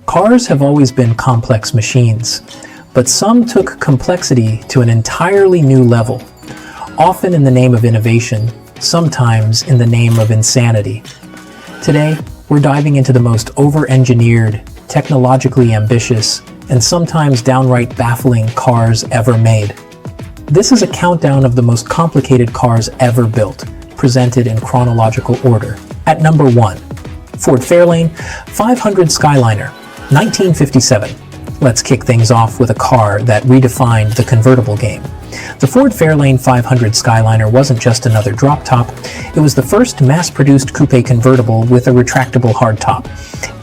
Cars have always been complex machines, but some took complexity to an entirely new level, often in the name of innovation, sometimes in the name of insanity. Today, we're diving into the most over-engineered, technologically ambitious, and sometimes downright baffling cars ever made. This is a countdown of the most complicated cars ever built, presented in chronological order. At number 1, Ford Fairlane 500 Skyliner, 1957. Let's kick things off with a car that redefined the convertible game. The Ford Fairlane 500 Skyliner wasn't just another drop top, it was the first mass-produced coupe convertible with a retractable hardtop.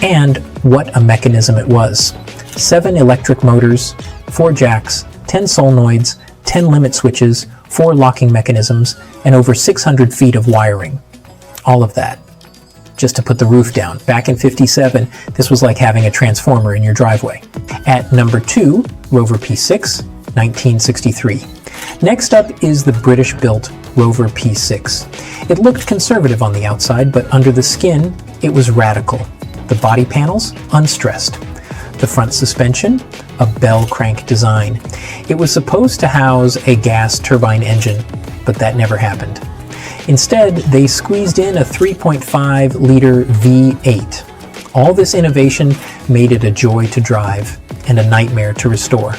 And what a mechanism it was. 7 electric motors, 4 jacks, 10 solenoids, 10 limit switches, 4 locking mechanisms, and over 600 feet of wiring. All of that just to put the roof down. Back in '57, this was like having a transformer in your driveway. At number 2, Rover P6, 1963. Next up is the British-built Rover P6. It looked conservative on the outside, but under the skin, it was radical. The body panels, unstressed. The front suspension, a bell crank design. It was supposed to house a gas turbine engine, but that never happened. Instead, they squeezed in a 3.5-liter V8. All this innovation made it a joy to drive and a nightmare to restore.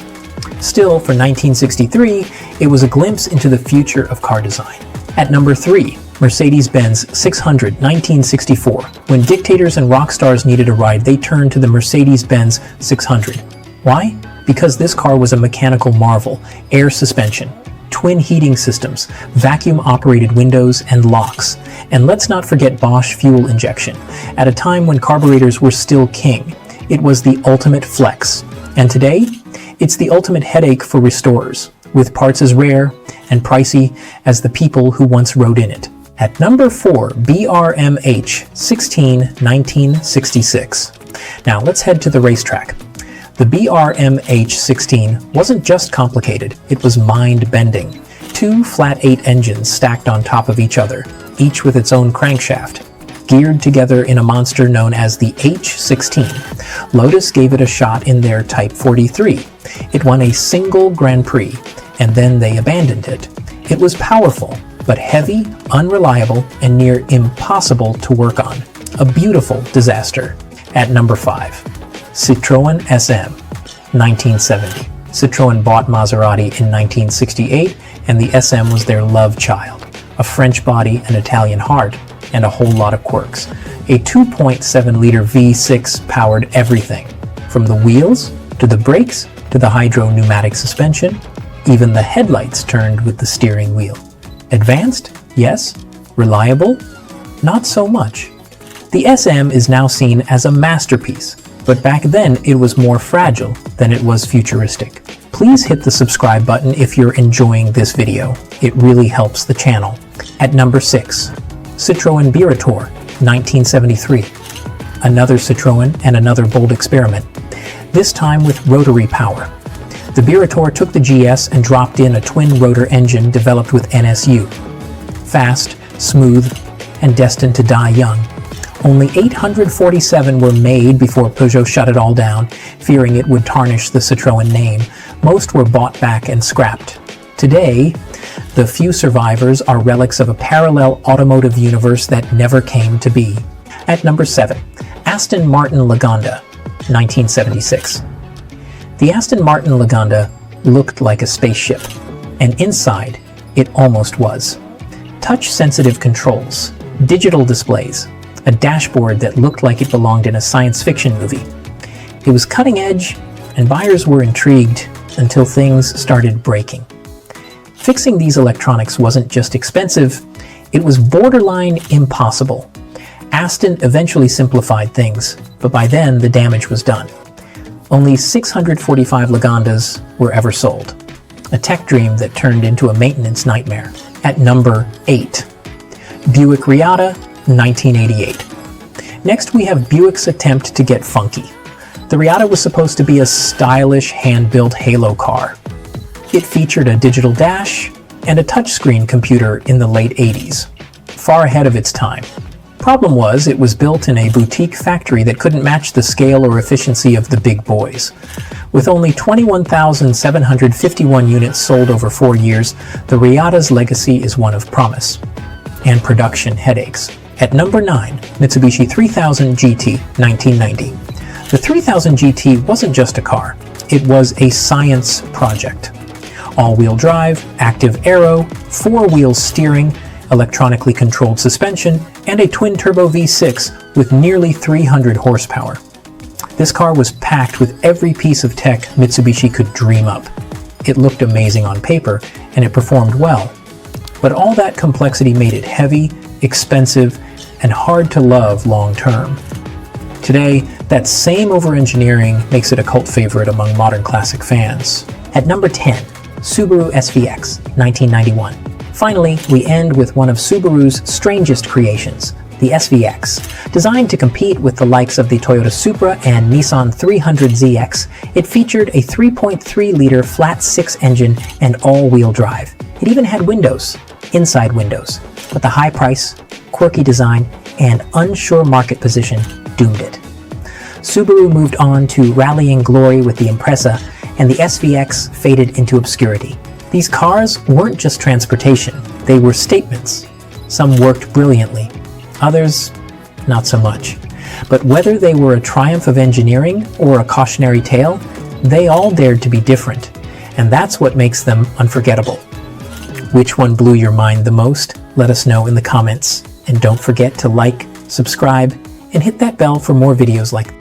Still, for 1963, it was a glimpse into the future of car design. At number 3, Mercedes-Benz 600, 1964. When dictators and rock stars needed a ride, they turned to the Mercedes-Benz 600. Why? Because this car was a mechanical marvel. Air suspension, twin heating systems, vacuum-operated windows, and locks. And let's not forget Bosch fuel injection. At a time when carburetors were still king, it was the ultimate flex. And today, it's the ultimate headache for restorers, with parts as rare and pricey as the people who once rode in it. At number 4, BRMH 16, 1966. Now let's head to the racetrack. The BRMH 16 wasn't just complicated, it was mind-bending. 2 flat 8 engines stacked on top of each other, each with its own crankshaft, geared together in a monster known as the H16. Lotus gave it a shot in their Type 43. It won a single Grand Prix, and then they abandoned it. It was powerful, but heavy, unreliable, and near impossible to work on. A beautiful disaster. At number 5, Citroën SM, 1970. Citroën bought Maserati in 1968, and the SM was their love child. A French body, an Italian heart, and a whole lot of quirks. A 2.7-liter V6 powered everything, from the wheels, to the brakes, to the hydro-pneumatic suspension. Even the headlights turned with the steering wheel. Advanced? Yes. Reliable? Not so much. The SM is now seen as a masterpiece, but back then it was more fragile than it was futuristic. Please hit the subscribe button if you're enjoying this video. It really helps the channel. At number 6, Citroën Birator, 1973. Another Citroën and another bold experiment, this time with rotary power. The Birator took the GS and dropped in a twin-rotor engine developed with NSU. Fast, smooth, and destined to die young. Only 847 were made before Peugeot shut it all down, fearing it would tarnish the Citroën name. Most were bought back and scrapped. Today, the few survivors are relics of a parallel automotive universe that never came to be. At number 7, Aston Martin Lagonda, 1976. The Aston Martin Lagonda looked like a spaceship, and inside, it almost was. Touch-sensitive controls, digital displays, a dashboard that looked like it belonged in a science fiction movie. It was cutting edge, and buyers were intrigued until things started breaking. Fixing these electronics wasn't just expensive, it was borderline impossible. Aston eventually simplified things, but by then the damage was done. Only 645 Lagondas were ever sold. A tech dream that turned into a maintenance nightmare. At number 8, Buick Reatta, 1988. Next we have Buick's attempt to get funky. The Reatta was supposed to be a stylish hand-built halo car. It featured a digital dash and a touchscreen computer in the late 80s, far ahead of its time. Problem was, it was built in a boutique factory that couldn't match the scale or efficiency of the big boys. With only 21,751 units sold over 4 years, the Ryata's legacy is one of promise and production headaches. At number 9, Mitsubishi 3000 GT 1990. The 3000 GT wasn't just a car, it was a science project. All-wheel drive, active aero, 4-wheel steering, electronically controlled suspension, and a twin-turbo V6 with nearly 300 horsepower. This car was packed with every piece of tech Mitsubishi could dream up. It looked amazing on paper, and it performed well. But all that complexity made it heavy, expensive, and hard to love long-term. Today, that same over-engineering makes it a cult favorite among modern classic fans. At number 10, Subaru SVX 1991. Finally, we end with one of Subaru's strangest creations, the SVX. Designed to compete with the likes of the Toyota Supra and Nissan 300ZX, it featured a 3.3-liter flat-six engine and all-wheel drive. It even had windows, inside windows, but the high price, quirky design, and unsure market position doomed it. Subaru moved on to rallying glory with the Impreza, and the SVX faded into obscurity. These cars weren't just transportation, they were statements. Some worked brilliantly, others not so much. But whether they were a triumph of engineering or a cautionary tale, they all dared to be different, and that's what makes them unforgettable. Which one blew your mind the most? Let us know in the comments. And don't forget to like, subscribe, and hit that bell for more videos like